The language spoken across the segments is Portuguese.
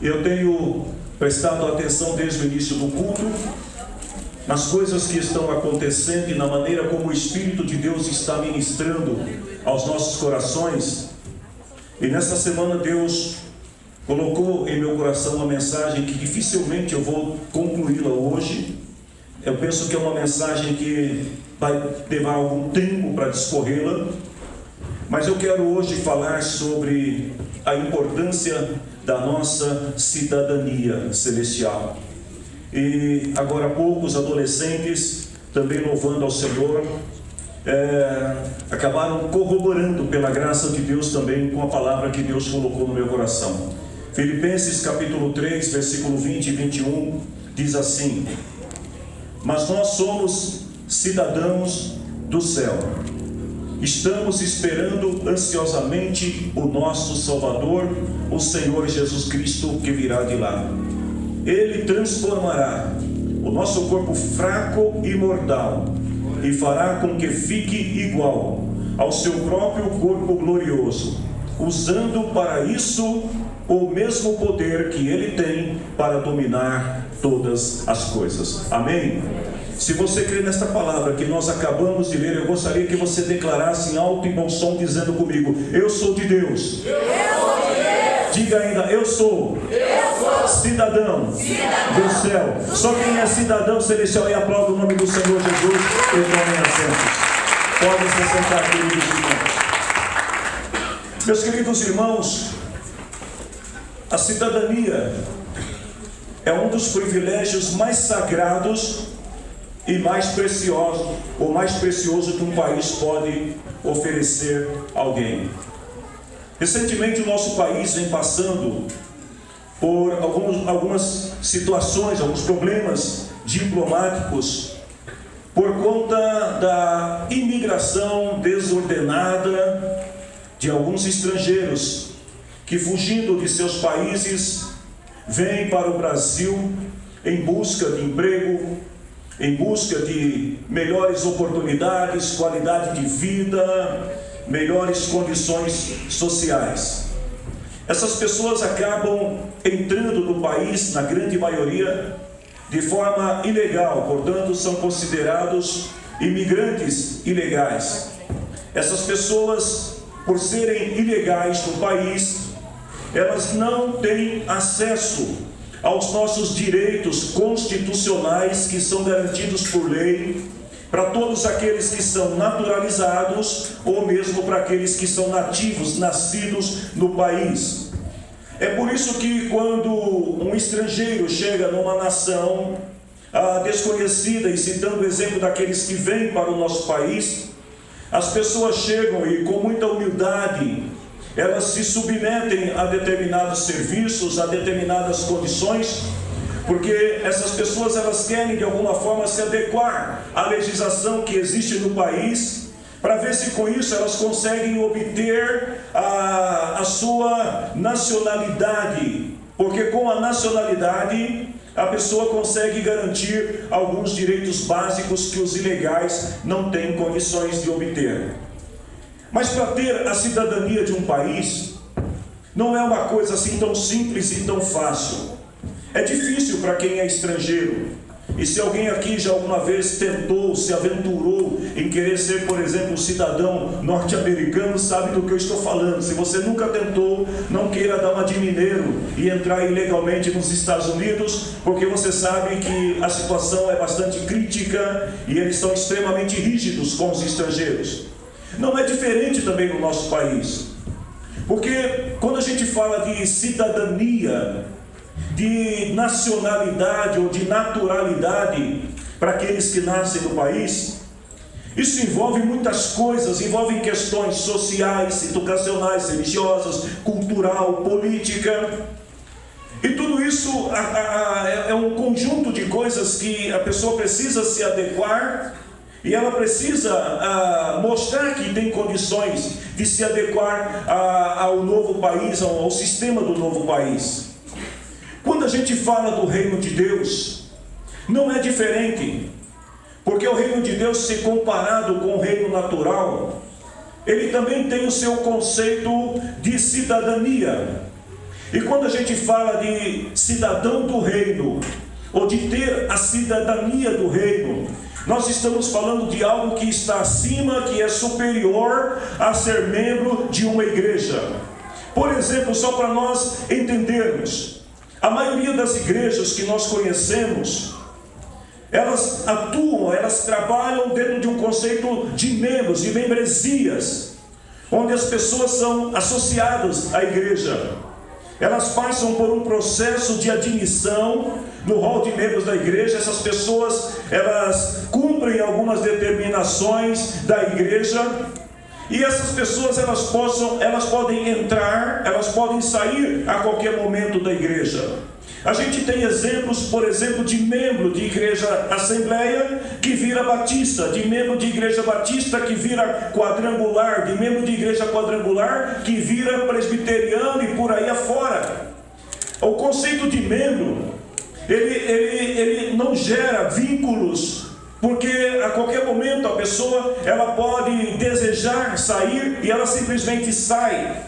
Eu tenho prestado atenção desde o início do culto nas coisas que estão acontecendo e na maneira como o Espírito de Deus está ministrando aos nossos corações. E nesta semana Deus colocou em meu coração uma mensagem que dificilmente eu vou concluí-la hoje. Eu penso que é uma mensagem que vai levar algum tempo para discorrê-la, mas eu quero hoje falar sobre a importância da nossa cidadania celestial. E agora há pouco os adolescentes, também louvando ao Senhor, acabaram corroborando pela graça de Deus também com a palavra que Deus colocou no meu coração. Filipenses capítulo 3, versículo 20 e 21, diz assim: mas nós somos cidadãos do céu, estamos esperando ansiosamente o nosso Salvador, o Senhor Jesus Cristo, que virá de lá. Ele transformará o nosso corpo fraco e mortal e fará com que fique igual ao seu próprio corpo glorioso, usando para isso o mesmo poder que ele tem para dominar todas as coisas. Amém? Se você crê nesta palavra que nós acabamos de ler, eu gostaria que você declarasse em alto e bom som, dizendo comigo: eu sou de Deus. Eu sou de Deus. Diga ainda: eu sou cidadão do céu. Só quem é cidadão celestial e aplauda o nome do Senhor Jesus, e tomem assentos. Podem se sentar, queridos irmãos. Meus queridos irmãos, a cidadania é um dos privilégios mais sagrados e mais precioso, o mais precioso que um país pode oferecer a alguém. Recentemente o nosso país vem passando por algumas situações, alguns problemas diplomáticos por conta da imigração desordenada de alguns estrangeiros que, fugindo de seus países, vêm para o Brasil em busca de emprego, em busca de melhores oportunidades, qualidade de vida, melhores condições sociais. Essas pessoas acabam entrando no país, na grande maioria, de forma ilegal, portanto são considerados imigrantes ilegais. Essas pessoas, por serem ilegais no país, elas não têm acesso aos nossos direitos constitucionais que são garantidos por lei para todos aqueles que são naturalizados ou mesmo para aqueles que são nativos, nascidos no país. É por isso que quando um estrangeiro chega numa nação desconhecida, e citando o exemplo daqueles que vêm para o nosso país, as pessoas chegam e com muita humildade elas se submetem a determinados serviços, a determinadas condições, porque essas pessoas elas querem de alguma forma se adequar à legislação que existe no país, para ver se com isso elas conseguem obter a sua nacionalidade, porque com a nacionalidade a pessoa consegue garantir alguns direitos básicos que os ilegais não têm condições de obter. Mas para ter a cidadania de um país, não é uma coisa assim tão simples e tão fácil. É difícil para quem é estrangeiro. E se alguém aqui já alguma vez tentou, se aventurou em querer ser, por exemplo, um cidadão norte-americano, sabe do que eu estou falando. Se você nunca tentou, não queira dar uma de mineiro e entrar ilegalmente nos Estados Unidos, porque você sabe que a situação é bastante crítica e eles são extremamente rígidos com os estrangeiros. Não é diferente também no nosso país, porque quando a gente fala de cidadania, de nacionalidade ou de naturalidade para aqueles que nascem no país, isso envolve muitas coisas, envolve questões sociais, educacionais, religiosas, cultural, política, e tudo isso é um conjunto de coisas que a pessoa precisa se adequar. E ela precisa mostrar que tem condições de se adequar ao novo país, ao sistema do novo país. Quando a gente fala do reino de Deus, não é diferente, porque o reino de Deus, se comparado com o reino natural, ele também tem o seu conceito de cidadania. E quando a gente fala de cidadão do reino, ou de ter a cidadania do reino, nós estamos falando de algo que está acima, que é superior a ser membro de uma igreja. Por exemplo, só para nós entendermos, a maioria das igrejas que nós conhecemos, elas atuam, elas trabalham dentro de um conceito de membros, de membresias, onde as pessoas são associadas à igreja. Elas passam por um processo de admissão no rol de membros da igreja. Essas pessoas, elas cumprem algumas determinações da igreja, e essas pessoas elas podem entrar, elas podem sair a qualquer momento da igreja. A gente tem exemplos, por exemplo, de membro de igreja assembleia que vira batista, de membro de igreja batista que vira quadrangular, de membro de igreja quadrangular que vira presbiteriano e por aí afora. O conceito de membro, ele não gera vínculos, porque a qualquer momento a pessoa ela pode desejar sair e ela simplesmente sai.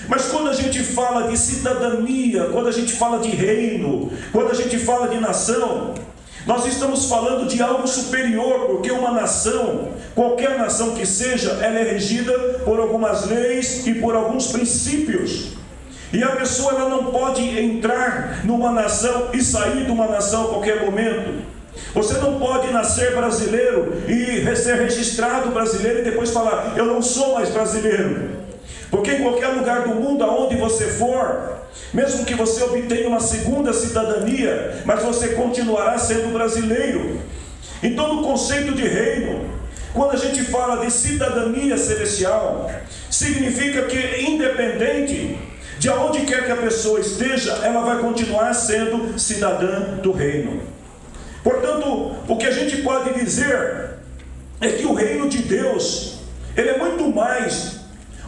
Mas quando a gente fala de cidadania, quando a gente fala de reino, quando a gente fala de nação, nós estamos falando de algo superior, porque uma nação, qualquer nação que seja, ela é regida por algumas leis e por alguns princípios. E a pessoa ela não pode entrar numa nação e sair de uma nação a qualquer momento. Você não pode nascer brasileiro e ser registrado brasileiro e depois falar, eu não sou mais brasileiro. Porque em qualquer lugar do mundo, aonde você for, mesmo que você obtenha uma segunda cidadania, mas você continuará sendo brasileiro. Então, no conceito de reino, quando a gente fala de cidadania celestial, significa que independente de aonde quer que a pessoa esteja, ela vai continuar sendo cidadã do reino. Portanto, o que a gente pode dizer é que o reino de Deus, ele é muito mais,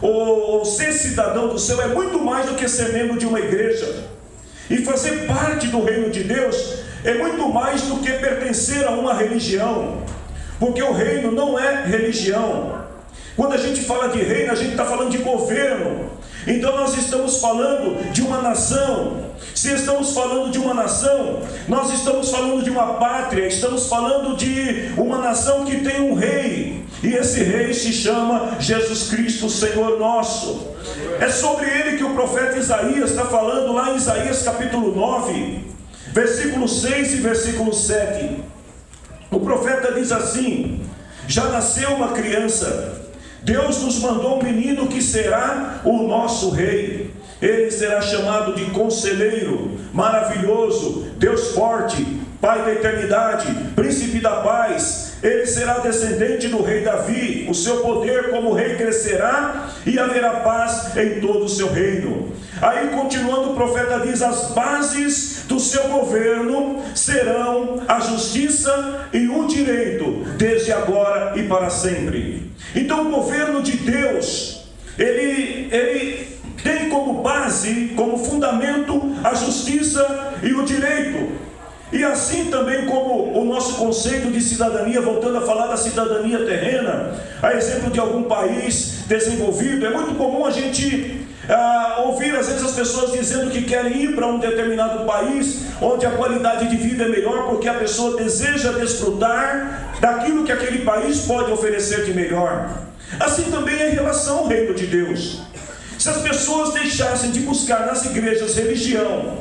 ou ser cidadão do céu é muito mais do que ser membro de uma igreja. E fazer parte do reino de Deus é muito mais do que pertencer a uma religião, porque o reino não é religião. Quando a gente fala de reino, a gente está falando de governo. Então nós estamos falando de uma nação. Se estamos falando de uma nação, nós estamos falando de uma pátria, estamos falando de uma nação que tem um rei, e esse rei se chama Jesus Cristo, Senhor nosso. É sobre ele que o profeta Isaías está falando lá em Isaías capítulo 9, versículo 6 e versículo 7. O profeta diz assim: já nasceu uma criança, Deus nos mandou um menino que será o nosso rei. Ele será chamado de Conselheiro, Maravilhoso, Deus Forte, Pai da Eternidade, Príncipe da Paz. Ele será descendente do rei Davi. O seu poder como rei crescerá e haverá paz em todo o seu reino. Aí continuando o profeta diz: as bases do seu governo serão a justiça e o direito, desde agora e para sempre. Então o governo de Deus, ele tem como base, como fundamento, a justiça e o direito. E assim também como o nosso conceito de cidadania, voltando a falar da cidadania terrena, a exemplo de algum país desenvolvido, é muito comum a gente ouvir às vezes as pessoas dizendo que querem ir para um determinado país onde a qualidade de vida é melhor, porque a pessoa deseja desfrutar daquilo que aquele país pode oferecer de melhor. Assim também é em relação ao reino de Deus. Se as pessoas deixassem de buscar nas igrejas religião,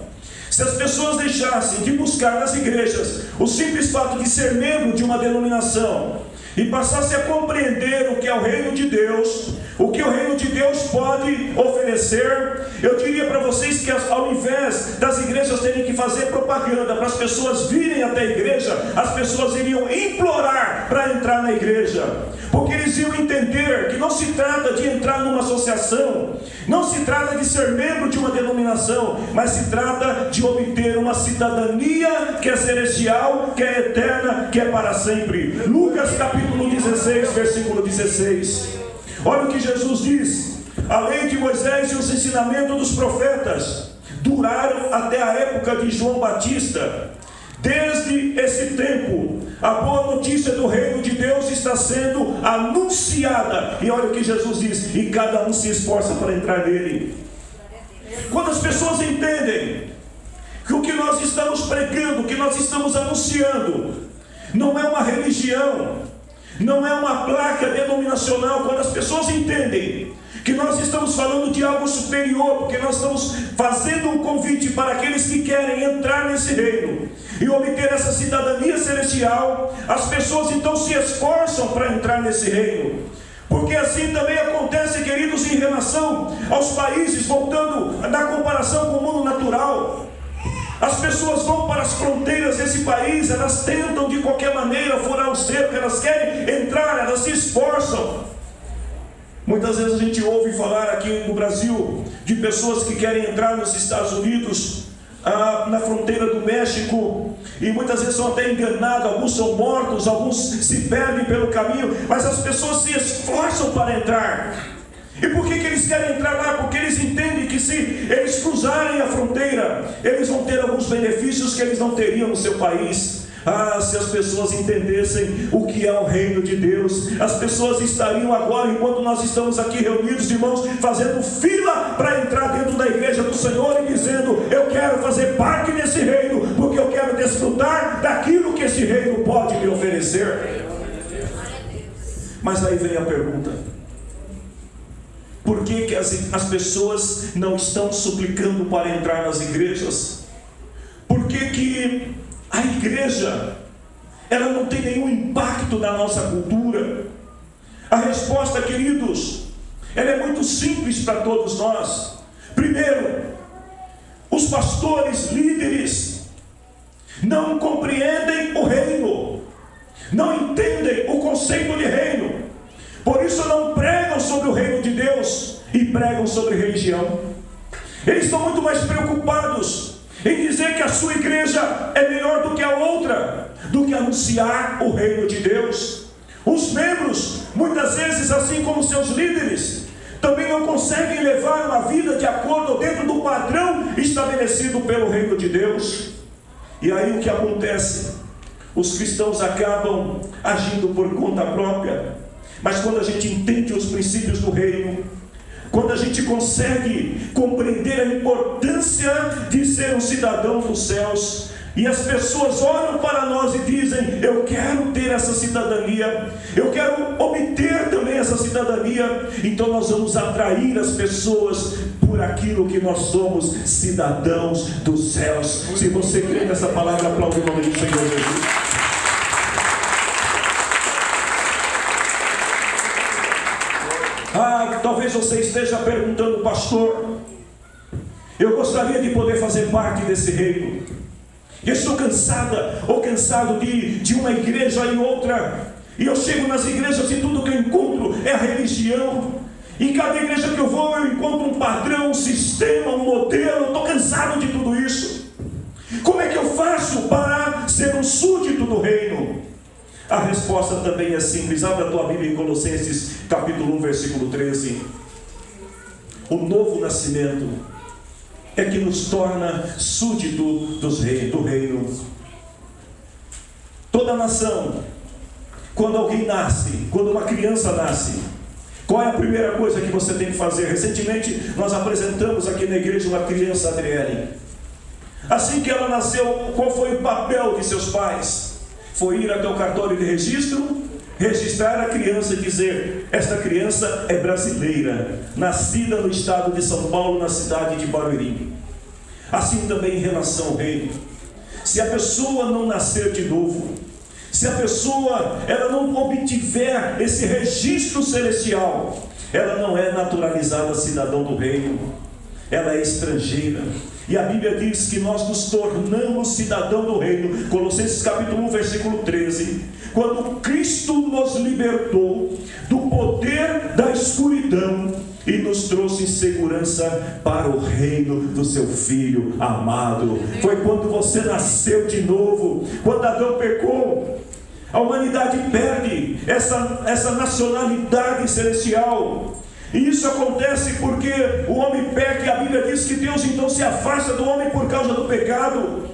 se as pessoas deixassem de buscar nas igrejas o simples fato de ser membro de uma denominação e passassem a compreender o que é o reino de Deus, o que o reino de Deus pode oferecer, eu diria para vocês que ao invés das igrejas terem que fazer propaganda para as pessoas virem até a igreja, as pessoas iriam implorar para entrar na igreja, porque eles iam entender que não se trata de entrar numa associação, não se trata de ser membro de uma denominação, mas se trata de obter uma cidadania que é celestial, que é eterna, que é para sempre. Lucas capítulo 16, versículo 16. Olha o que Jesus diz: a lei de Moisés e os ensinamentos dos profetas duraram até a época de João Batista. Desde esse tempo, a boa notícia do reino de Deus está sendo anunciada. E olha o que Jesus diz: e cada um se esforça para entrar nele. quando as pessoas entendem que o que nós estamos pregando, o que nós estamos anunciando, não é uma religião, não é uma placa denominacional, quando as pessoas entendem que nós estamos falando de algo superior, porque nós estamos fazendo um convite para aqueles que querem entrar nesse reino e obter essa cidadania celestial, as pessoas então se esforçam para entrar nesse reino. Porque assim também acontece, queridos, em relação aos países, voltando na comparação com o mundo natural. As pessoas vão para as fronteiras desse país, elas tentam de qualquer maneira furar o cerco, elas querem entrar, elas se esforçam. Muitas vezes a gente ouve falar aqui no Brasil de pessoas que querem entrar nos Estados Unidos, na fronteira do México, e muitas vezes são até enganados, alguns são mortos, alguns se perdem pelo caminho, mas as pessoas se esforçam para entrar. E por que eles querem entrar lá? Porque eles entendem que se eles cruzarem a fronteira, eles vão ter alguns benefícios que eles não teriam no seu país. Se as pessoas entendessem o que é o reino de Deus, as pessoas estariam agora, enquanto nós estamos aqui reunidos, irmãos, fazendo fila para entrar dentro da igreja do Senhor e dizendo: eu quero fazer parte desse reino, porque eu quero desfrutar daquilo que esse reino pode me oferecer. Mas aí vem a pergunta: por que as pessoas não estão suplicando para entrar nas igrejas? Por que a igreja, ela não tem nenhum impacto na nossa cultura? A resposta, queridos, ela é muito simples para todos nós. Primeiro, os pastores, líderes, não compreendem o reino, não entendem o conceito de reino, por isso não pregam sobre o reino de Deus e pregam sobre religião. Eles estão muito mais preocupados em dizer que a sua igreja é melhor do que a outra, do que anunciar o reino de Deus. Os membros, muitas vezes, assim como seus líderes, também não conseguem levar uma vida de acordo dentro do padrão estabelecido pelo reino de Deus. E aí o que acontece? Os cristãos acabam agindo por conta própria. Mas quando a gente entende os princípios do reino, quando a gente consegue compreender a importância de ser um cidadão dos céus, e as pessoas olham para nós e dizem: eu quero ter essa cidadania, eu quero obter também essa cidadania, então nós vamos atrair as pessoas por aquilo que nós somos, cidadãos dos céus. Se você crê nessa palavra, aplaude o nome do Senhor Jesus. Talvez você esteja perguntando: pastor, eu gostaria de poder fazer parte desse reino. Eu estou cansada ou cansado de uma igreja e outra, e eu chego nas igrejas e tudo que eu encontro é a religião. Em cada igreja que eu vou, eu encontro um padrão, um sistema, um modelo. Eu estou cansado de tudo isso. Como é que eu faço para ser um súdito do reino? A resposta também é simples. Abra a tua Bíblia em Colossenses capítulo 1, versículo 13. O novo nascimento é que nos torna súdito do reino. Toda nação, quando alguém nasce, quando uma criança nasce, qual é a primeira coisa que você tem que fazer? Recentemente nós apresentamos aqui na igreja uma criança, Adriele. Assim que ela nasceu, qual foi o papel de seus pais? Foi ir até o cartório de registro, registrar a criança e dizer: esta criança é brasileira, nascida no estado de São Paulo, na cidade de Barueri. Assim também em relação ao reino. Se a pessoa não nascer de novo, se a pessoa ela não obtiver esse registro celestial, ela não é naturalizada cidadão do reino, ela é estrangeira. E a Bíblia diz que nós nos tornamos cidadão do reino. Colossenses capítulo 1, versículo 13. Quando Cristo nos libertou do poder da escuridão e nos trouxe segurança para o reino do seu Filho amado. Foi quando você nasceu de novo. Quando Adão pecou, a humanidade perde essa nacionalidade celestial. E isso acontece porque o homem peca, e a Bíblia diz que Deus então se afasta do homem por causa do pecado.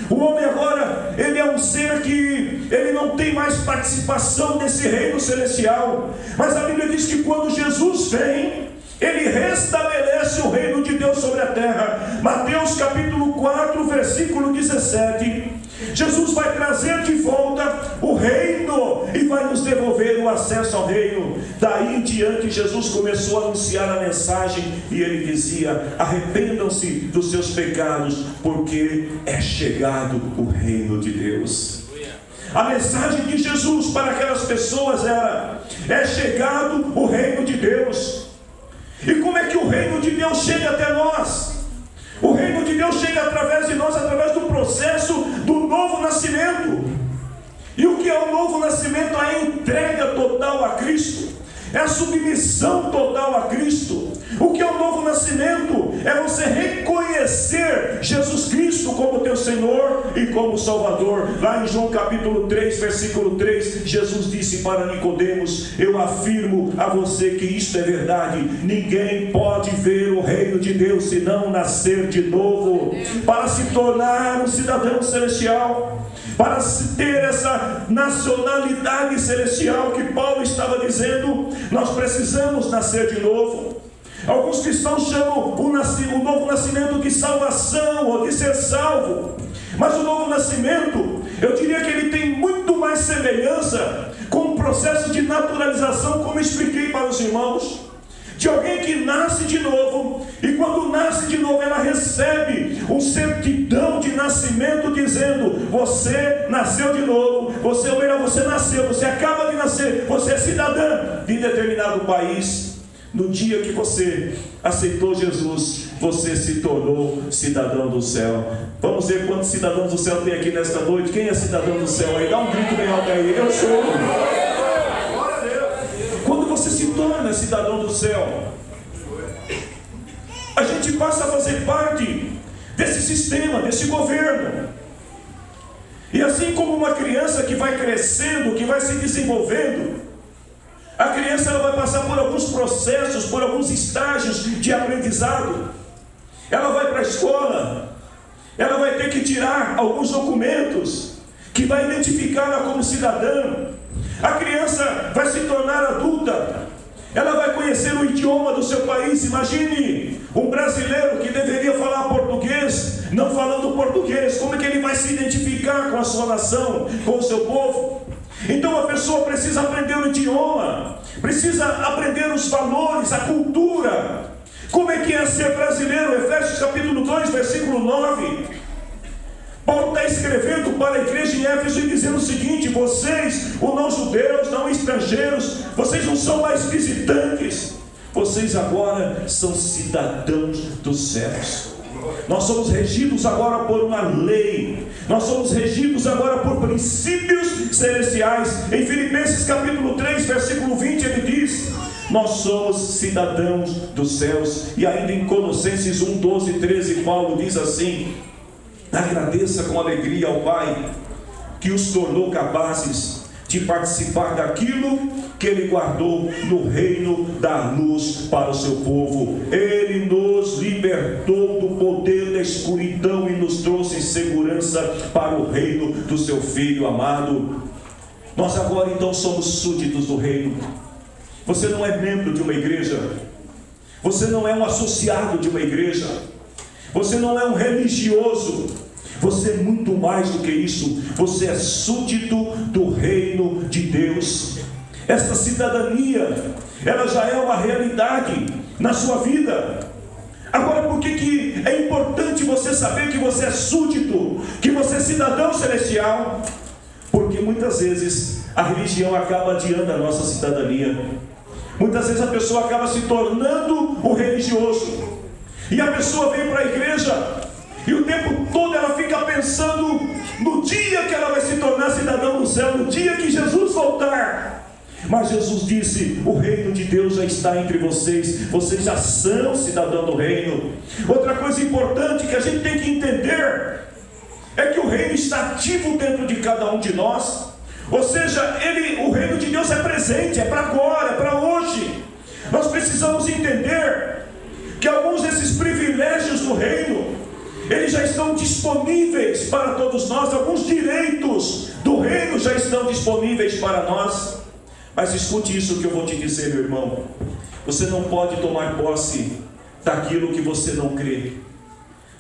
O homem agora, ele é um ser que ele não tem mais participação nesse reino celestial. Mas a Bíblia diz que quando Jesus vem, Ele restabelece o reino de Deus sobre a terra. Mateus capítulo 4, versículo 17. Jesus vai trazer de volta o reino e vai nos devolver o acesso ao reino. Daí em diante Jesus começou a anunciar a mensagem e ele dizia: arrependam-se dos seus pecados, porque é chegado o reino de Deus. A mensagem de Jesus para aquelas pessoas era: é chegado o reino de Deus. E como é que o reino de Deus chega até nós? O reino de Deus chega através de nós, através do processo do novo nascimento. E o que é o novo nascimento? A entrega total a Cristo, é a submissão total a Cristo. O que é o novo nascimento? É você reconhecer Jesus Cristo como teu Senhor e como Salvador. Lá em João capítulo 3, versículo 3, Jesus disse para Nicodemos: eu afirmo a você que isto é verdade, ninguém pode ver o reino de Deus se não nascer de novo. Para se tornar um cidadão celestial, para se ter essa nacionalidade celestial que Paulo estava dizendo, nós precisamos nascer de novo. Alguns cristãos chamam o novo nascimento de salvação ou de ser salvo. Mas o novo nascimento, eu diria que ele tem muito mais semelhança com o processo de naturalização, como expliquei para os irmãos, de alguém que nasce de novo, e quando nasce de novo ela recebe um certidão de nascimento dizendo: você nasceu de novo, você nasceu, você acaba de nascer, você é cidadã de determinado país. No dia que você aceitou Jesus, você se tornou cidadão do céu. Vamos ver quantos cidadãos do céu tem aqui nesta noite. Quem é cidadão do céu aí? Dá um grito bem alto aí: eu sou. Quando você se torna cidadão do céu, a gente passa a fazer parte desse sistema, desse governo. E assim como uma criança que vai crescendo, que vai se desenvolvendo, a criança ela vai passar por alguns processos, por alguns estágios de aprendizado. Ela vai para a escola, ela vai ter que tirar alguns documentos que vai identificá-la como cidadã. A criança vai se tornar adulta, ela vai conhecer o idioma do seu país. Imagine um brasileiro que deveria falar português, não falando português. Como é que ele vai se identificar com a sua nação, com o seu povo? Então a pessoa precisa aprender o idioma, precisa aprender os valores, a cultura. Como é que é ser brasileiro? Efésios capítulo 2, versículo 9. Paulo está escrevendo para a igreja em Éfeso e dizendo o seguinte: vocês, os não judeus, não estrangeiros, vocês não são mais visitantes, vocês agora são cidadãos dos céus. Nós somos regidos agora por uma lei, nós somos regidos agora por princípios celestiais. Em Filipenses capítulo 3, versículo 20, ele diz: nós somos cidadãos dos céus. E ainda em Colossenses 1, 12, 13, Paulo diz assim: agradeça com alegria ao Pai que os tornou capazes de participar daquilo que Ele guardou no reino da luz para o seu povo. Ele nos libertou do poder da escuridão e nos trouxe segurança para o reino do seu Filho amado. Nós agora então somos súditos do reino. Você não é membro de uma igreja, você não é um associado de uma igreja, você não é um religioso, você é muito mais do que isso. Você é súdito do reino de Deus. Esta cidadania, ela já é uma realidade na sua vida. Agora, por que é importante você saber que você é súdito, que você é cidadão celestial? Porque muitas vezes a religião acaba adiando a nossa cidadania. Muitas vezes a pessoa acaba se tornando o religioso, e a pessoa vem para a igreja e o tempo todo ela fica pensando no dia que ela vai se tornar cidadão do céu, no dia que Jesus voltar. Mas Jesus disse: o reino de Deus já está entre vocês, vocês já são cidadão do reino. Outra coisa importante que a gente tem que entender é que o reino está ativo dentro de cada um de nós. Ou seja, o reino de Deus é presente, é para agora, é para hoje. Nós precisamos entender que alguns desses privilégios do reino, eles já estão disponíveis para todos nós. Alguns direitos do reino já estão disponíveis para nós. Mas escute isso que eu vou te dizer, meu irmão. Você não pode tomar posse daquilo que você não crê.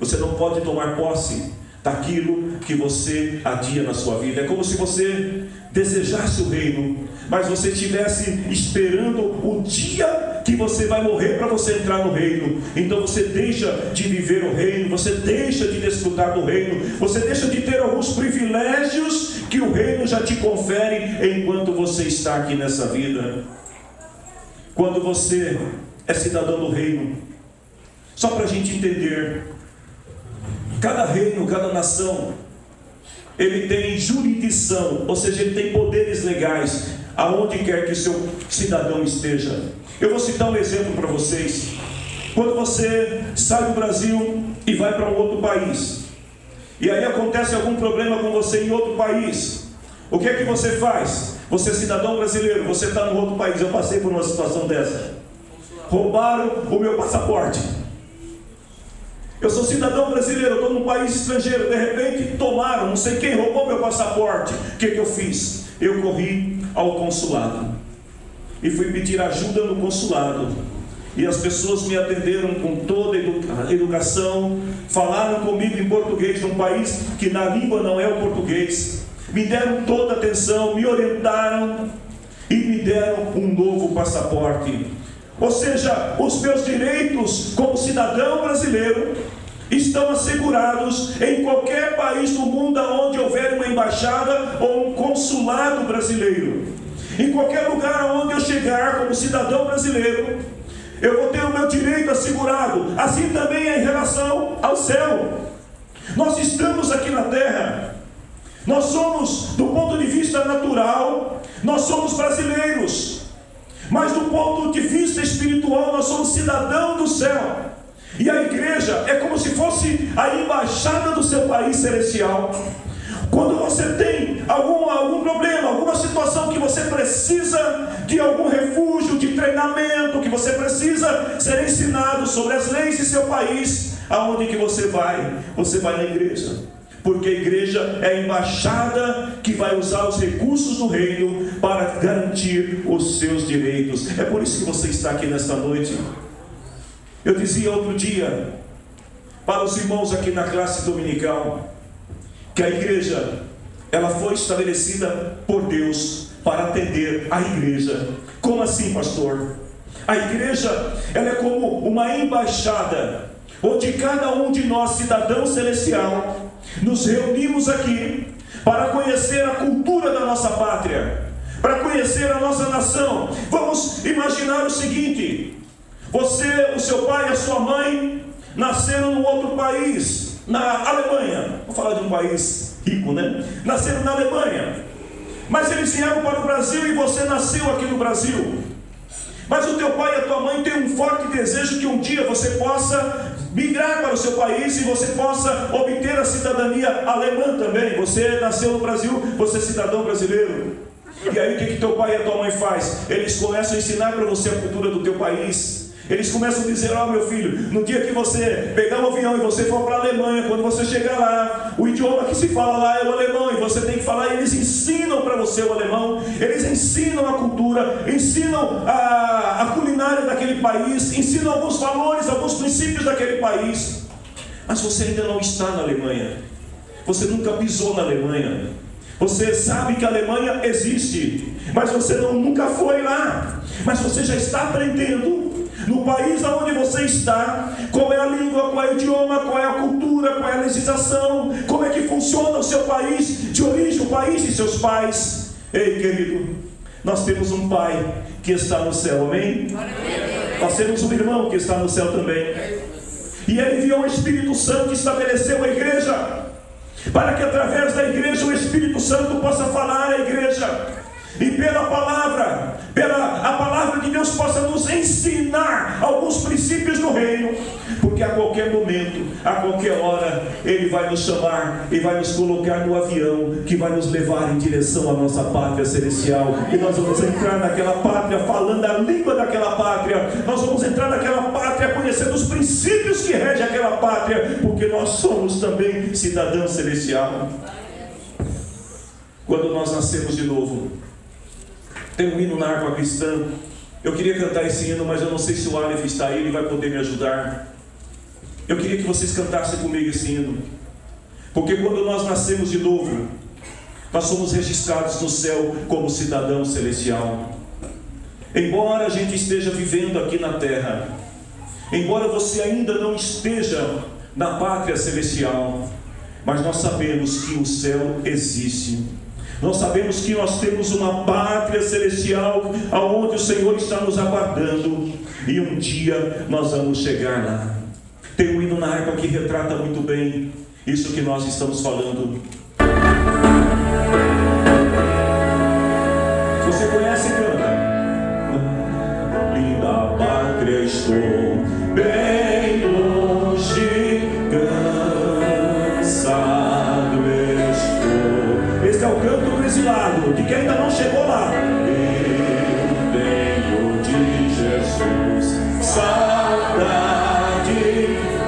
Você não pode tomar posse daquilo que você adia na sua vida. É como se você desejasse o reino, mas você estivesse esperando o dia que você vai morrer para você entrar no reino. Então você deixa de viver o reino, você deixa de desfrutar do reino, você deixa de ter alguns privilégios que o reino já te confere enquanto você está aqui nessa vida. Quando você é cidadão do reino, só para a gente entender, cada reino, cada nação, ele tem jurisdição, ou seja, ele tem poderes legais, aonde quer que o seu cidadão esteja. Eu vou citar um exemplo para vocês. Quando você sai do Brasil e vai para um outro país, e aí acontece algum problema com você em outro país, o que é que você faz? Você é cidadão brasileiro, você está no outro país. Eu passei por uma situação dessa. Roubaram o meu passaporte. Eu sou cidadão brasileiro, estou num país estrangeiro, de repente tomaram, não sei quem roubou meu passaporte. O que eu fiz? Eu corri ao consulado e fui pedir ajuda no consulado, e as pessoas me atenderam com toda a educação, falaram comigo em português, num país que na língua não é o português, me deram toda a atenção, me orientaram e me deram um novo passaporte. Ou seja, os meus direitos como cidadão brasileiro estão assegurados em qualquer país do mundo onde houver uma embaixada ou um consulado brasileiro. Em qualquer lugar onde eu chegar como cidadão brasileiro, eu vou ter o meu direito assegurado. Assim também é em relação ao céu. Nós estamos aqui na terra, nós somos, do ponto de vista natural, nós somos brasileiros, mas do ponto de vista espiritual, nós somos cidadãos do céu. E a igreja é como se fosse a embaixada do seu país celestial. Quando você tem algum problema, alguma situação que você precisa de algum refúgio, de treinamento, que você precisa ser ensinado sobre as leis de seu país, aonde que você vai? Você vai na igreja, porque a igreja é a embaixada que vai usar os recursos do reino para garantir os seus direitos. É por isso que você está aqui nesta noite. Eu dizia outro dia para os irmãos aqui na classe dominical que a igreja, ela foi estabelecida por Deus para atender a igreja. Como assim, pastor? A igreja, ela é como uma embaixada, onde cada um de nós, cidadão celestial, nos reunimos aqui para conhecer a cultura da nossa pátria, para conhecer a nossa nação. Vamos imaginar o seguinte: você, o seu pai e a sua mãe nasceram num outro país, na Alemanha. Vou falar de um país rico, né? Nasceram na Alemanha, mas eles vieram para o Brasil e você nasceu aqui no Brasil. Mas o teu pai e a tua mãe têm um forte desejo que um dia você possa migrar para o seu país e você possa obter a cidadania alemã também. Você nasceu no Brasil, você é cidadão brasileiro. E aí o que teu pai e a tua mãe faz? Eles começam a ensinar para você a cultura do teu país. Eles começam a dizer: ó, meu filho, no dia que você pegar um avião e você for para a Alemanha, quando você chegar lá, o idioma que se fala lá é o alemão, e você tem que falar. E eles ensinam para você o alemão, eles ensinam a cultura, ensinam a culinária daquele país, ensinam alguns valores, alguns princípios daquele país. Mas você ainda não está na Alemanha, você nunca pisou na Alemanha. Você sabe que a Alemanha existe, mas você nunca foi lá. Mas você já está aprendendo no país onde você está, qual é a língua, qual é o idioma, qual é a cultura, qual é a legislação, como é que funciona o seu país de origem, o país de seus pais. Ei, querido, nós temos um pai que está no céu, amém? Nós temos um irmão que está no céu também, e ele enviou o Espírito Santo e estabeleceu a igreja, para que através da igreja o Espírito Santo possa falar à igreja, e pela palavra, a palavra de Deus possa nos ensinar alguns princípios do reino, porque a qualquer momento, a qualquer hora, Ele vai nos chamar e vai nos colocar no avião que vai nos levar em direção à nossa pátria celestial, e nós vamos entrar naquela pátria falando a língua daquela pátria, nós vamos entrar naquela pátria conhecendo os princípios que regem aquela pátria, porque nós somos também cidadão celestial. Quando nós nascemos de novo, Tem um hino na harpa cristã. Eu queria cantar esse hino, mas eu não sei se o Aleph está aí, ele vai poder me ajudar. Eu queria que vocês cantassem comigo esse hino. Porque quando nós nascemos de novo, nós somos registrados no céu como cidadão celestial. Embora a gente esteja vivendo aqui na terra, embora você ainda não esteja na pátria celestial, mas nós sabemos que o céu existe. Nós sabemos que nós temos uma pátria celestial, aonde o Senhor está nos aguardando, e um dia nós vamos chegar lá. Tem um hino na harpa que retrata muito bem isso que nós estamos falando. Você conhece e canta. Linda pátria estou, bem longe, cansado estou. Esse é o canto do exilado, de quem ainda não chegou lá. Eu tenho de Jesus saudade,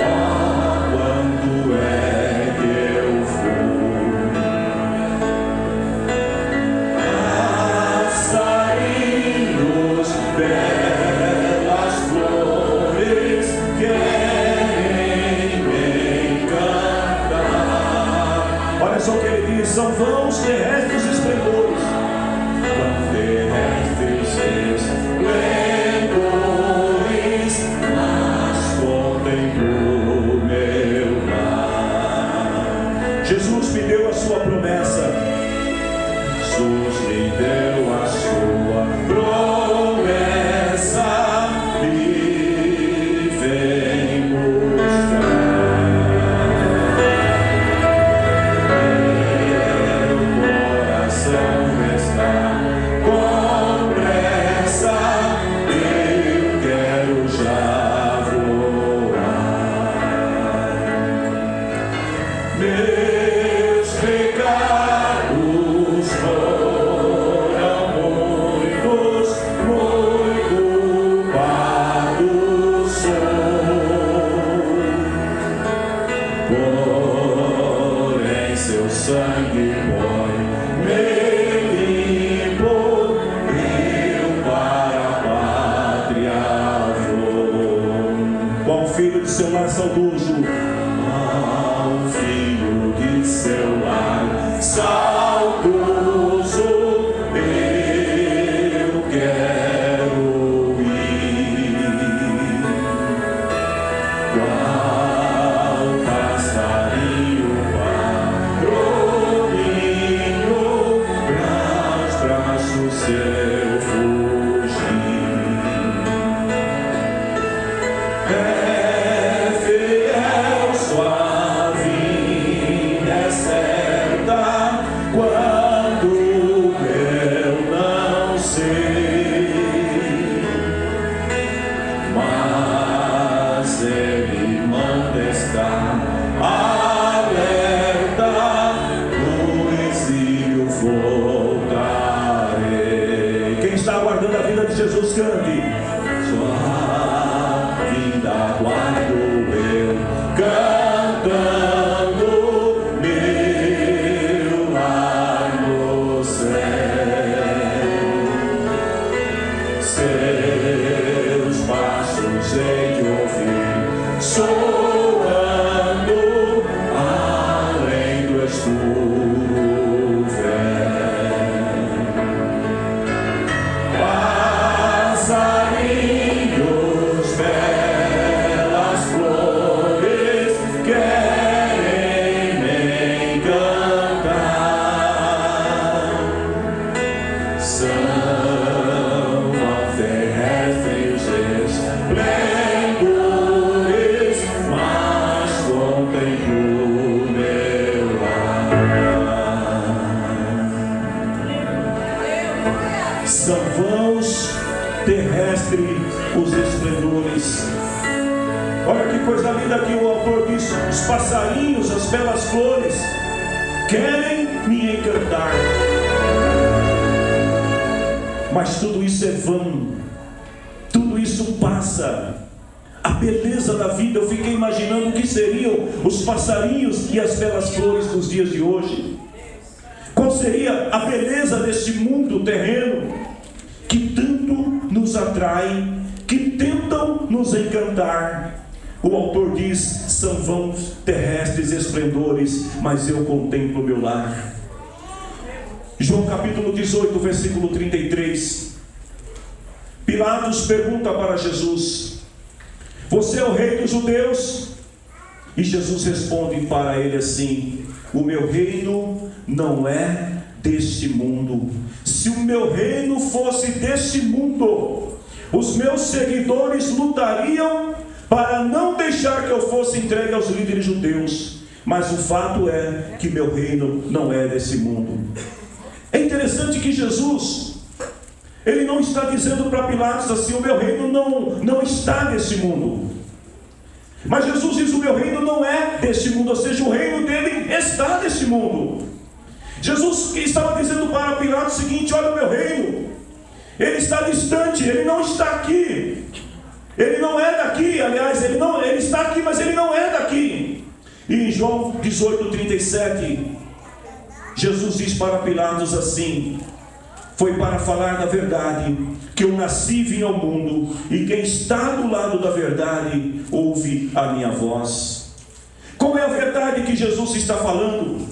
oh, quando é que eu vou? Passarinhos, belas flores, querem me cantar. Olha só o que ele diz: são vãos terrestres esplendores, vãos terrestres esplendores, mas contemplo meu lar. Jesus me deu a sua promessa. Jesus me deu a sua promessa e vem buscar. Meu coração está com pressa, eu quero já voar. Meus pecados foram muitos, muito culpado sou. Porém seu sangue me limpo, eu para a pátria vou. Qual filho de seu lar saudoso, ao filho de seu lar saudoso, eu quero ir. Qual passarinho padroninho, pras braços seu fugir. É fiel sua vinda é certa, quando eu não sei, mas ele manda estar alerta, no exílio voltarei. Quem está aguardando a vinda de Jesus, cante. Sua vinda aguardo eu, cantando meu lar no céu. Seus passos hei de ouvir soando além do escuro véu. Passarinhos, belas flores, querem me encantar. São terrestres esplendores, mas contemplo meu lar. São vãos terrestres os esplendores. Olha que coisa linda que o autor diz: os passarinhos, as belas flores, querem me encantar. Mas tudo isso é vão, tudo isso passa. A beleza da vida, eu fiquei imaginando o que seriam os passarinhos e as belas flores dos dias de hoje. Qual seria a beleza deste mundo terreno? nos atraem, que tentam nos encantar. O autor diz: são vãos terrestres esplendores, mas eu contemplo meu lar. João capítulo 18, versículo 33. Pilatos pergunta para Jesus: você é o rei dos judeus? E Jesus responde para ele assim: o meu reino não é deste mundo. Se o meu reino fosse deste mundo, os meus seguidores lutariam para não deixar que eu fosse entregue aos líderes judeus. Mas o fato é que meu reino não é desse mundo. É interessante que Jesus, ele não está dizendo para Pilatos assim: o meu reino não está nesse mundo. Mas Jesus diz: o meu reino não é deste mundo, ou seja, o reino dele está nesse mundo. Jesus estava dizendo para Pilatos o seguinte: olha, o meu reino, ele está distante, ele não está aqui. Ele não é daqui, aliás, ele está aqui, mas ele não é daqui. E em João 18, 37, Jesus diz para Pilatos assim: foi para falar da verdade que eu nasci e vim ao mundo, e quem está do lado da verdade ouve a minha voz. Qual é a verdade que Jesus está falando?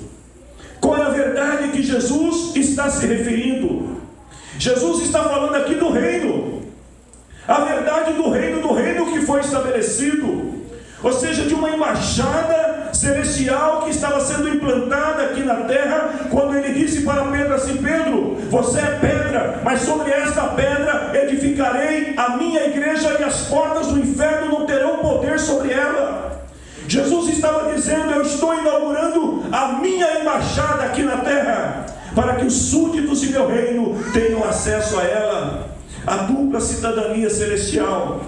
Qual é a verdade que Jesus está se referindo? Jesus está falando aqui do reino. A verdade do reino que foi estabelecido, ou seja, de uma embaixada celestial que estava sendo implantada aqui na terra, quando ele disse para Pedro assim: Pedro, você é pedra, mas sobre esta pedra edificarei a minha igreja, e as portas do inferno não terão poder sobre ela. Jesus estava dizendo: eu estou inaugurando a minha embaixada aqui na terra, para que os súditos de meu reino tenham acesso a ela. A dupla cidadania celestial,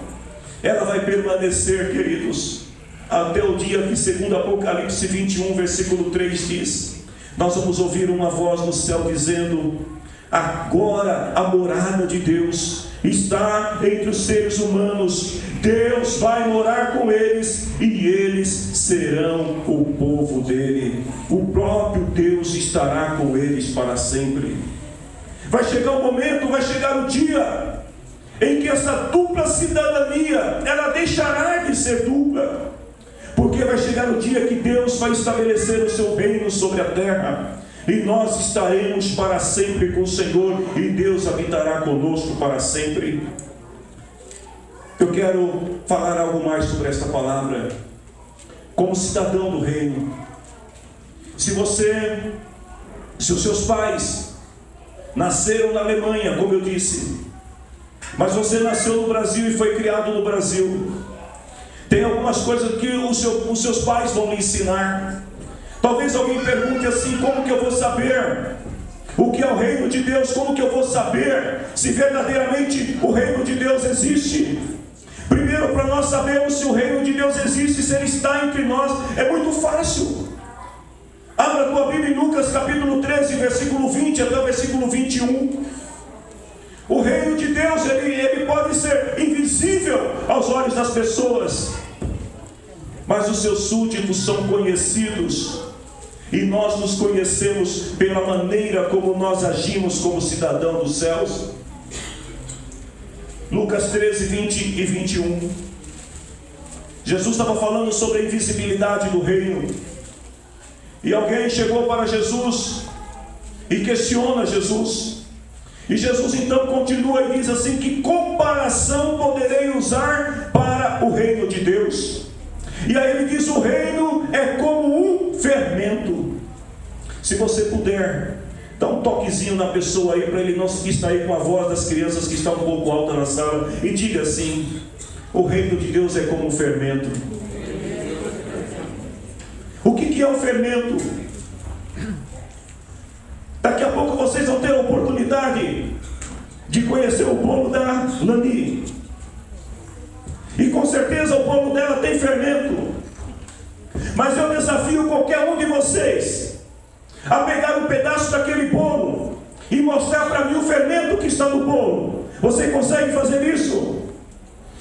ela vai permanecer, queridos, até o dia que, segundo Apocalipse 21, versículo 3 diz, nós vamos ouvir uma voz no céu dizendo: agora a morada de Deus está entre os seres humanos, Deus vai morar com eles, e eles serão o povo dele. O próprio Deus estará com eles para sempre. Vai chegar o momento, vai chegar o dia em que essa dupla cidadania, ela deixará de ser dupla, porque vai chegar o dia que Deus vai estabelecer o seu reino sobre a terra, e nós estaremos para sempre com o Senhor, e Deus habitará conosco para sempre. Eu quero falar algo mais sobre esta palavra. Como cidadão do reino, se os seus pais nasceram na Alemanha, como eu disse, mas você nasceu no Brasil e foi criado no Brasil, tem algumas coisas que os seus pais vão lhe ensinar. Talvez alguém pergunte assim: como que eu vou saber o que é o reino de Deus? Como que eu vou saber se verdadeiramente o reino de Deus existe? Primeiro, para nós sabermos se o reino de Deus existe, se ele está entre nós, é muito fácil. Abra a tua Bíblia em Lucas capítulo 13, versículo 20 até o versículo 21. O reino de Deus, ele pode ser invisível aos olhos das pessoas, mas os seus súditos são conhecidos, e nós nos conhecemos pela maneira como nós agimos como cidadão dos céus. Lucas 13, 20 e 21. Jesus estava falando sobre a invisibilidade do reino, e alguém chegou para Jesus e questiona Jesus, e Jesus então continua e diz assim: que comparação poderei usar para o reino de Deus? E aí ele diz: o reino é como um fermento. Se você puder, dá um toquezinho na pessoa aí, para ele não se distrair com a voz das crianças que está um pouco alta na sala, e diga assim: o reino de Deus é como um fermento. O que é o fermento? Daqui a pouco vocês vão ter a oportunidade de conhecer o bolo da Lani, e com certeza o bolo dela tem fermento. Mas eu desafio qualquer um de vocês a pegar um pedaço daquele bolo e mostrar para mim o fermento que está no bolo. Você consegue fazer isso?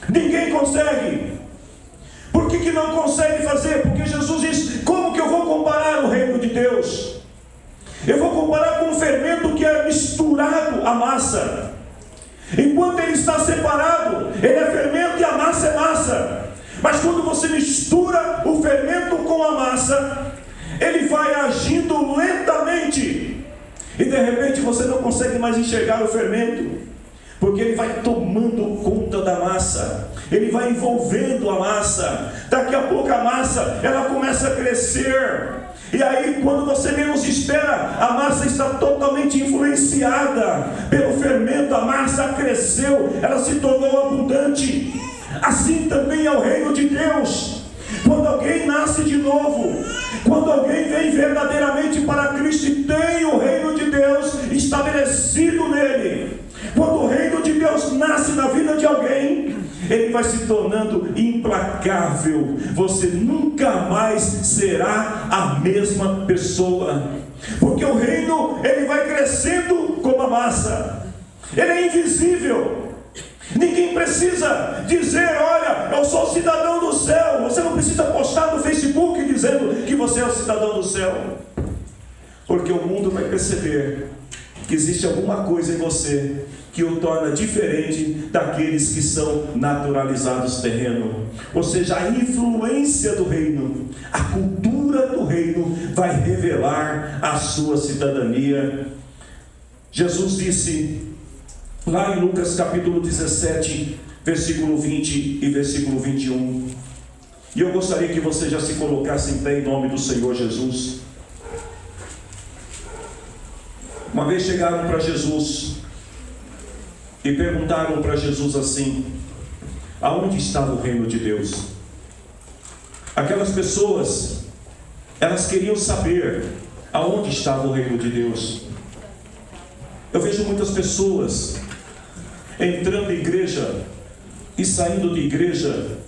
Ninguém consegue. Por que não consegue fazer? Porque Jesus diz: como que eu vou comparar o reino de Deus? Eu vou comparar com um fermento que é misturado à massa. Enquanto ele está separado, ele é fermento e a massa é massa. Mas quando você mistura o fermento com a massa, ele vai agindo lentamente. E de repente você não consegue mais enxergar o fermento, porque ele vai tomando conta da massa, ele vai envolvendo a massa. Daqui a pouco a massa, ela começa a crescer. E aí, quando você menos espera, a massa está totalmente influenciada pelo fermento. A massa cresceu, ela se tornou abundante. Assim também é o reino de Deus. Quando alguém nasce de novo, quando alguém vem verdadeiramente para Cristo e tem o reino de Deus estabelecido nele, quando o reino de Deus nasce na vida de alguém, ele vai se tornando implacável. Você nunca mais será a mesma pessoa, porque o reino, ele vai crescendo como a massa. Ele é invisível. Ninguém precisa dizer: olha, eu sou cidadão do céu. Você não precisa postar no Facebook dizendo que você é o cidadão do céu, porque o mundo vai perceber que existe alguma coisa em você que o torna diferente daqueles que são naturalizados terreno. Ou seja, a influência do reino, a cultura do reino vai revelar a sua cidadania. Jesus disse lá em Lucas capítulo 17, versículo 20 e versículo 21. E eu gostaria que você já se colocasse em pé em nome do Senhor Jesus. Uma vez chegaram para Jesus e perguntaram para Jesus assim: aonde estava o reino de Deus? Aquelas pessoas, elas queriam saber aonde estava o reino de Deus. Eu vejo muitas pessoas entrando em igreja e saindo de igreja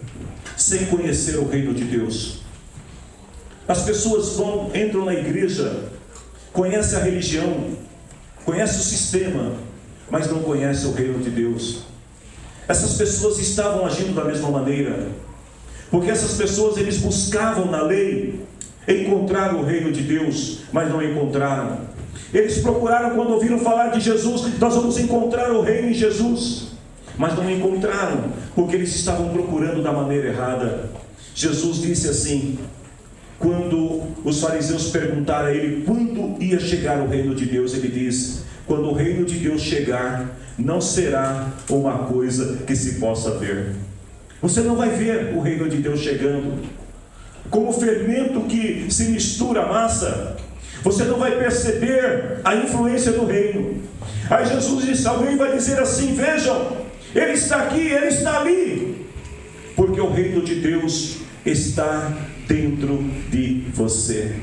sem conhecer o reino de Deus. As pessoas entram na igreja, conhecem a religião, conhecem o sistema, mas não conhecem o reino de Deus. Essas pessoas estavam agindo da mesma maneira, porque essas pessoas, eles buscavam na lei encontrar o reino de Deus, mas não encontraram. Eles procuraram, quando ouviram falar de Jesus: nós vamos encontrar o reino em Jesus, mas não encontraram, porque eles estavam procurando da maneira errada. Jesus disse assim, quando os fariseus perguntaram a ele quando ia chegar o reino de Deus, ele disse: quando o reino de Deus chegar, não será uma coisa que se possa ver. Você não vai ver o reino de Deus chegando. Como fermento que se mistura à massa, você não vai perceber a influência do reino. Aí Jesus disse: alguém vai dizer assim: vejam, ele está aqui, ele está ali, porque o reino de Deus está dentro de você.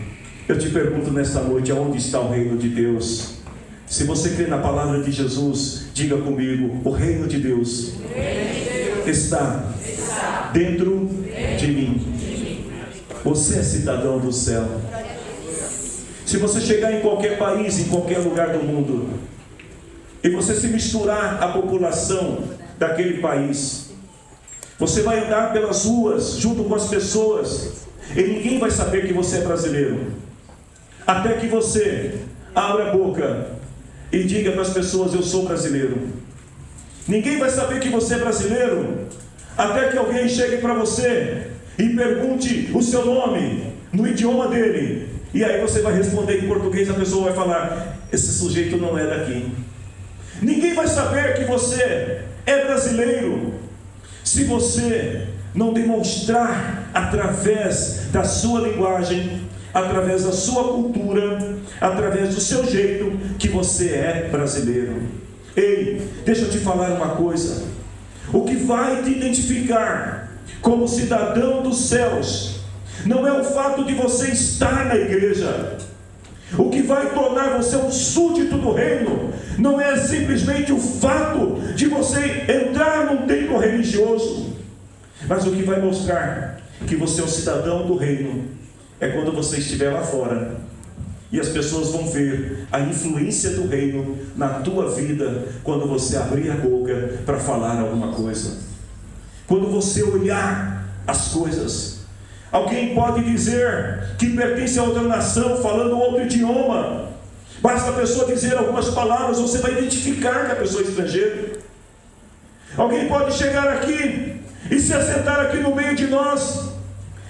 Eu te pergunto nesta noite: aonde está o reino de Deus? Se você crê na palavra de Jesus, diga comigo: o reino de Deus está dentro de mim. Você é cidadão do céu. Se você chegar em qualquer país, em qualquer lugar do mundo, e você se misturar à população daquele país, você vai andar pelas ruas junto com as pessoas, e ninguém vai saber que você é brasileiro, até que você abra a boca e diga para as pessoas: eu sou brasileiro. Ninguém vai saber que você é brasileiro, até que alguém chegue para você e pergunte o seu nome no idioma dele, e aí você vai responder em português. A pessoa vai falar: esse sujeito não é daqui. Ninguém vai saber que você é brasileiro se você não demonstrar através da sua linguagem, através da sua cultura, através do seu jeito, que você é brasileiro. Ei, deixa eu te falar uma coisa: o que vai te identificar como cidadão dos céus não é o fato de você estar na igreja. O que vai tornar você um súdito do reino não é simplesmente o fato de você entrar num templo religioso, mas o que vai mostrar que você é um cidadão do reino é quando você estiver lá fora e as pessoas vão ver a influência do reino na tua vida quando você abrir a boca para falar alguma coisa. Quando você olhar as coisas, alguém pode dizer que pertence a outra nação, falando outro idioma. Basta a pessoa dizer algumas palavras, você vai identificar que a pessoa é estrangeira. Alguém pode chegar aqui e se assentar aqui no meio de nós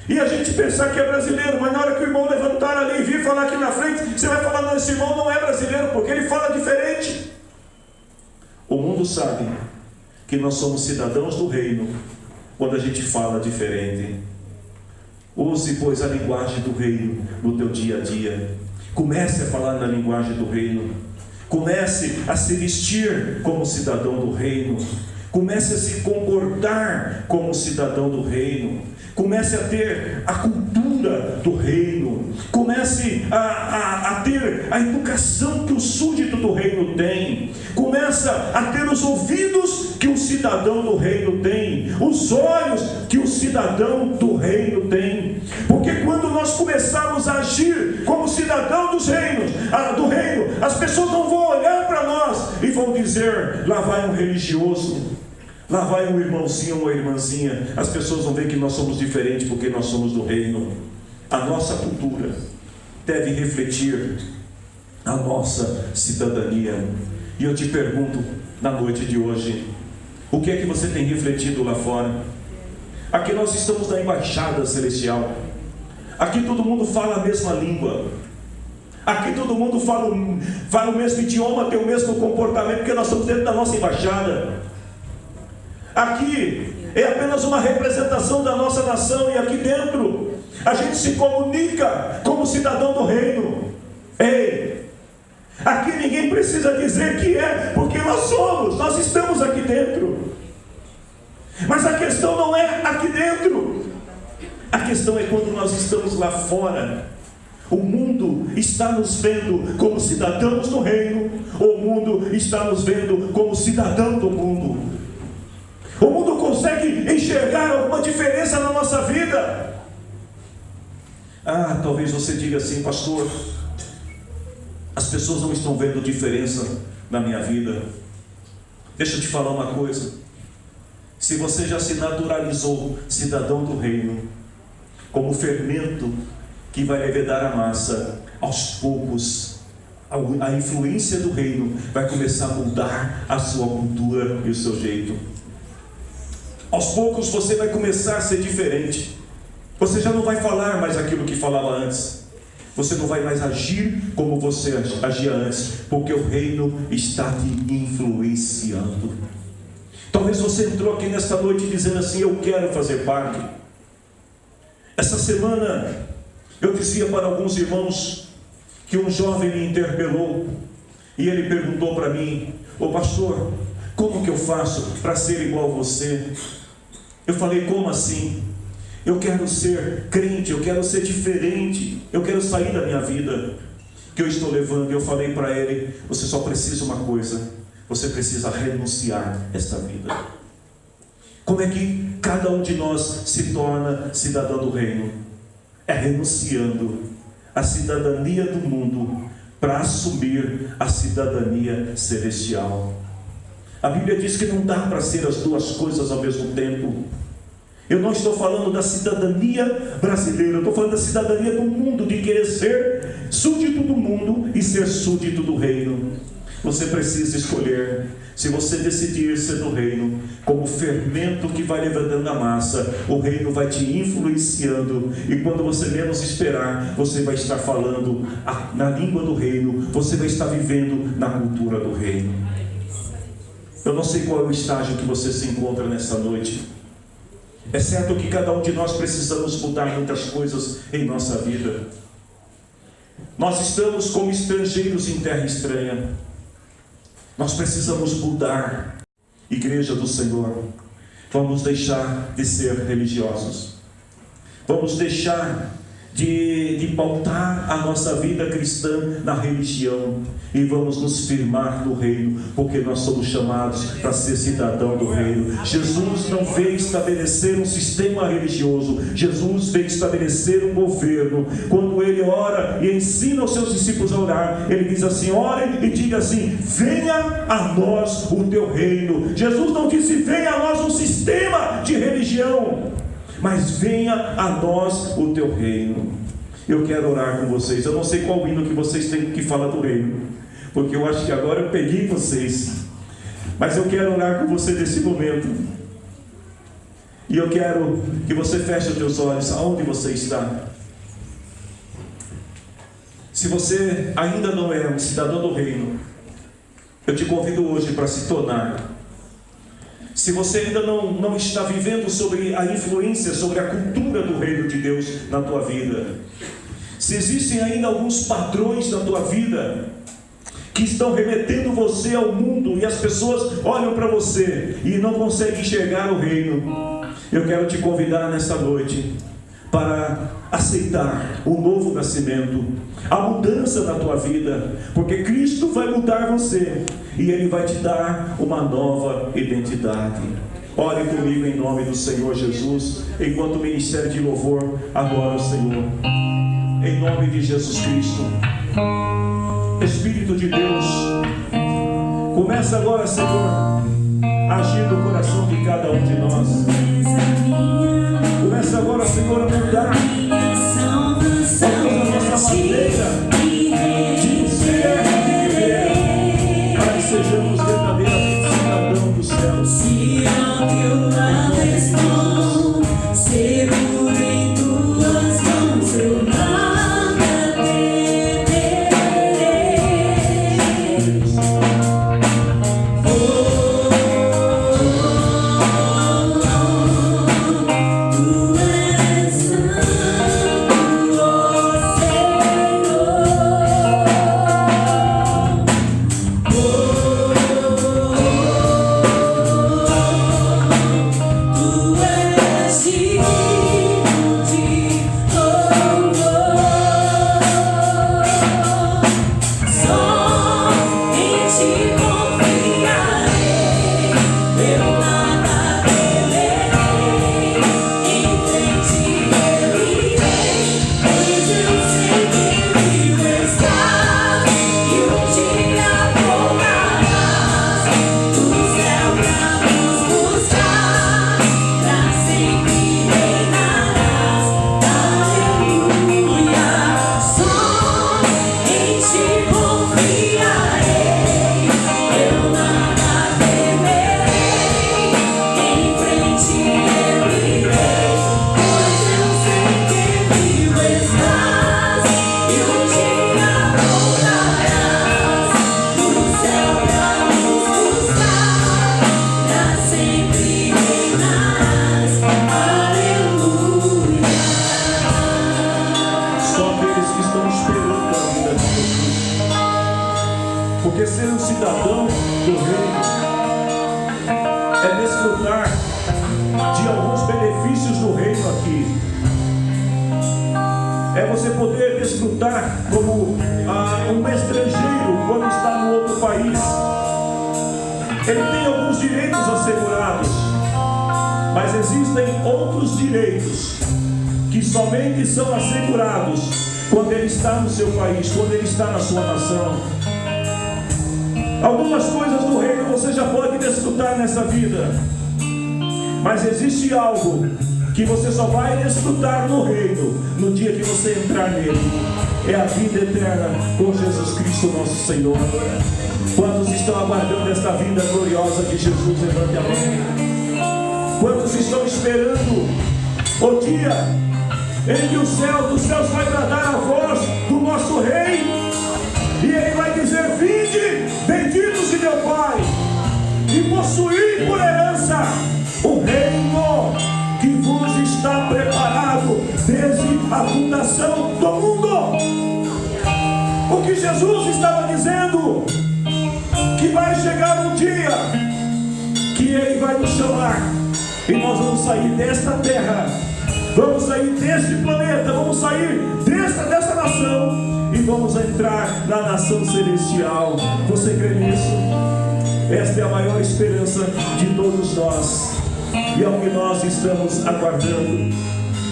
e a gente pensar que é brasileiro, mas na hora que o irmão levantar ali e vir falar aqui na frente, você vai falar: não, esse irmão não é brasileiro, porque ele fala diferente. O mundo sabe que nós somos cidadãos do reino quando a gente fala diferente. Use, pois, a linguagem do reino no teu dia a dia. Comece a falar na linguagem do reino. Comece a se vestir como cidadão do reino. Comece a se comportar como cidadão do reino. Comece a ter a cultura do reino. Comece a ter a educação que o súdito do reino tem. Começa a ter os ouvidos que o cidadão do reino tem, os olhos que o cidadão do reino tem. Porque quando nós começarmos a agir como cidadão do reino, as pessoas não vão olhar para nós e vão dizer: lá vai um religioso, lá vai um irmãozinho, uma irmãzinha. As pessoas vão ver que nós somos diferentes porque nós somos do reino. A nossa cultura deve refletir a nossa cidadania. E eu te pergunto, na noite de hoje, o que é que você tem refletido lá fora? Aqui nós estamos na embaixada celestial. Aqui todo mundo fala a mesma língua. Aqui todo mundo fala o mesmo idioma, tem o mesmo comportamento, porque nós estamos dentro da nossa embaixada. Aqui é apenas uma representação da nossa nação, e aqui dentro a gente se comunica como cidadão do reino. Ei, aqui ninguém precisa dizer que é, porque nós estamos aqui dentro. Mas a questão não é aqui dentro, a questão é quando nós estamos lá fora. O mundo está nos vendo como cidadãos do reino, ou o mundo está nos vendo como cidadão do mundo? O mundo consegue enxergar alguma diferença na nossa vida? Talvez você diga assim: pastor, as pessoas não estão vendo diferença na minha vida. Deixa eu te falar uma coisa: se você já se naturalizou cidadão do reino, como fermento que vai levedar a massa, aos poucos a influência do reino vai começar a mudar a sua cultura e o seu jeito. Aos poucos você vai começar a ser diferente. Você já não vai falar mais aquilo que falava antes. Você não vai mais agir como você agia antes, porque o reino está te influenciando. Talvez você entrou aqui nesta noite dizendo assim: eu quero fazer parte. Essa semana eu dizia para alguns irmãos que um jovem me interpelou e ele perguntou para mim: ô pastor, como que eu faço para ser igual a você? Eu falei: como assim? Eu quero ser crente, eu quero ser diferente, eu quero sair da minha vida que eu estou levando. Eu falei para ele: você só precisa uma coisa, você precisa renunciar a esta vida. Como é que cada um de nós se torna cidadão do reino? É renunciando a cidadania do mundo para assumir a cidadania celestial. A Bíblia diz que não dá para ser as duas coisas ao mesmo tempo. Eu não estou falando da cidadania brasileira, eu estou falando da cidadania do mundo, de querer ser súdito do mundo e ser súdito do reino. Você precisa escolher. Se você decidir ser do reino, como fermento que vai levantando a massa, o reino vai te influenciando, e quando você menos esperar, você vai estar falando na língua do reino, você vai estar vivendo na cultura do reino. Eu não sei qual é o estágio que você se encontra nessa noite. É certo que cada um de nós precisamos mudar muitas coisas em nossa vida. Nós estamos como estrangeiros em terra estranha. Nós precisamos mudar. Igreja do Senhor, vamos deixar de ser religiosos. Vamos deixar de pautar a nossa vida cristã na religião, e vamos nos firmar no reino, porque nós somos chamados para ser cidadão do reino. Jesus não veio estabelecer um sistema religioso, Jesus veio estabelecer um governo. Quando ele ora e ensina os seus discípulos a orar, ele diz assim: ore e diga assim: venha a nós o teu reino. Jesus não disse: venha a nós um sistema de religião, mas venha a nós o teu reino. Eu quero orar com vocês. Eu não sei qual hino que vocês têm que falar do reino, porque eu acho que agora eu peguei vocês. Mas eu quero orar com você nesse momento. E eu quero que você feche os teus olhos aonde você está. Se você ainda não é um cidadão do reino, eu te convido hoje para se tornar. Se você ainda não está vivendo sobre a influência, sobre a cultura do reino de Deus na tua vida, se existem ainda alguns padrões na tua vida que estão remetendo você ao mundo e as pessoas olham para você e não conseguem enxergar o reino, eu quero te convidar nesta noite para aceitar o novo nascimento, a mudança na tua vida, porque Cristo vai mudar você e Ele vai te dar uma nova identidade. Ore comigo em nome do Senhor Jesus, enquanto o ministério de louvor adora o Senhor. Em nome de Jesus Cristo. Espírito de Deus, começa agora, Senhor, a agir no coração de cada um de nós. Começa agora, Senhor, a mudar a nossa maneira de ser e de viver, para que sejamos verdadeiramente cidadãos do céu. Se ao teu lado estou, seguro em tuas mãos, eu nada temerei. Tu és santo, ó Senhor. Porque ser um cidadão do reino é desfrutar de alguns benefícios do reino aqui. É você poder desfrutar como um estrangeiro quando está no outro país. Ele tem alguns direitos assegurados, mas existem outros direitos que somente são assegurados quando ele está no seu país, quando ele está na sua nação. Algumas coisas do reino você já pode desfrutar nessa vida, mas existe algo que você só vai desfrutar no reino no dia que você entrar nele. É a vida eterna com Jesus Cristo nosso Senhor. Quantos estão aguardando esta vinda gloriosa de Jesus? Levante a mão. Quantos estão esperando o dia em que o céu dos céus vai bradar a voz do nosso Rei, e Ele vai dizer: vinde, benditos de meu Pai, e possuí por herança o reino que vos está preparado desde a fundação do mundo. O que Jesus estava dizendo, que vai chegar um dia que Ele vai nos chamar, e nós vamos sair desta terra, vamos sair deste planeta, vamos sair desta nação e vamos entrar na nação celestial. Você crê nisso? Esta é a maior esperança de todos nós, e é o que nós estamos aguardando.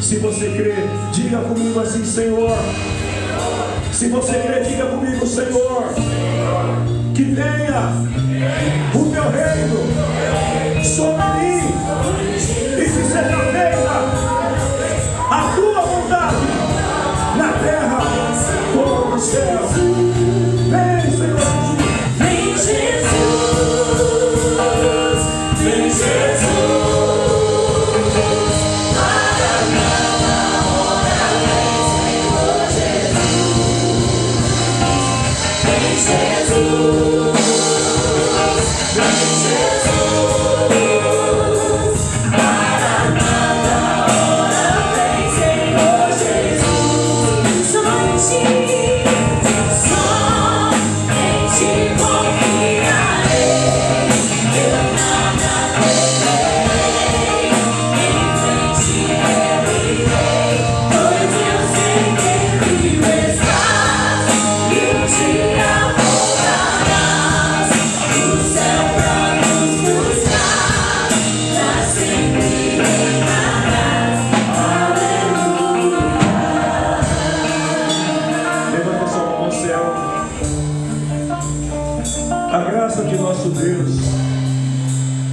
Se você crê, diga comigo assim: Senhor. Se você crê, diga comigo: Senhor, que venha o teu reino sobre mim, e que seja feita a tua vontade na terra como no céu. Vem, Senhor Jesus. Vem, Jesus.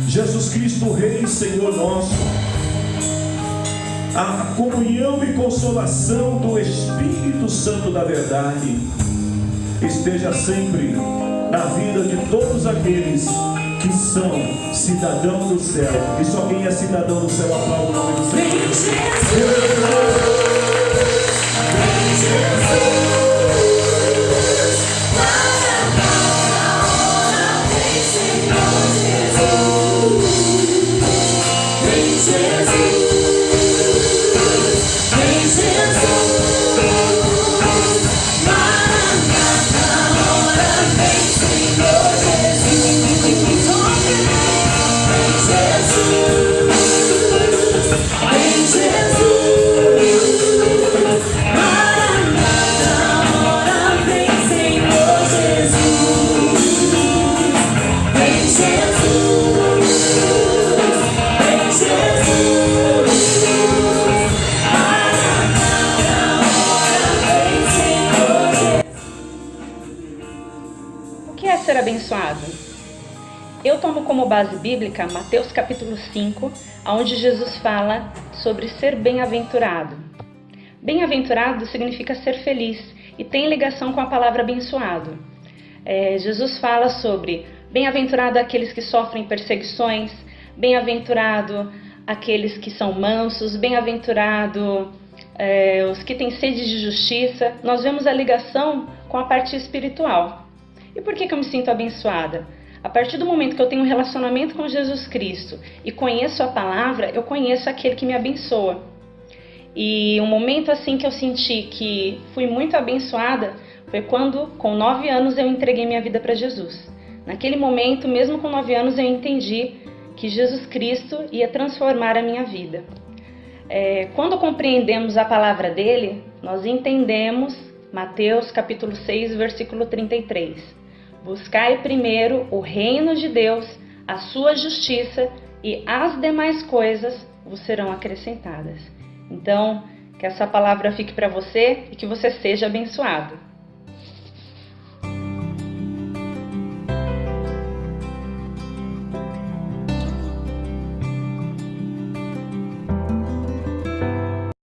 Jesus Cristo, Rei e Senhor nosso, a comunhão e consolação do Espírito Santo da verdade esteja sempre na vida de todos aqueles que são cidadãos do céu. E só quem é cidadão do céu aplaude o nome do Senhor. Vem Jesus! Vem Jesus! Ser abençoado. Eu tomo como base bíblica Mateus capítulo 5, onde Jesus fala sobre ser bem-aventurado. Bem-aventurado significa ser feliz e tem ligação com a palavra abençoado. Jesus fala sobre bem-aventurado aqueles que sofrem perseguições, bem-aventurado aqueles que são mansos, bem-aventurado os que têm sede de justiça. Nós vemos a ligação com a parte espiritual. E por que eu me sinto abençoada? A partir do momento que eu tenho um relacionamento com Jesus Cristo e conheço a palavra, eu conheço aquele que me abençoa. E um momento assim que eu senti que fui muito abençoada foi quando, com 9 anos, eu entreguei minha vida para Jesus. Naquele momento, mesmo com 9 anos, eu entendi que Jesus Cristo ia transformar a minha vida. Quando compreendemos a palavra dele, nós entendemos Mateus capítulo 6, versículo 33. Buscai primeiro o reino de Deus, a sua justiça, e as demais coisas vos serão acrescentadas. Então, que essa palavra fique para você e que você seja abençoado.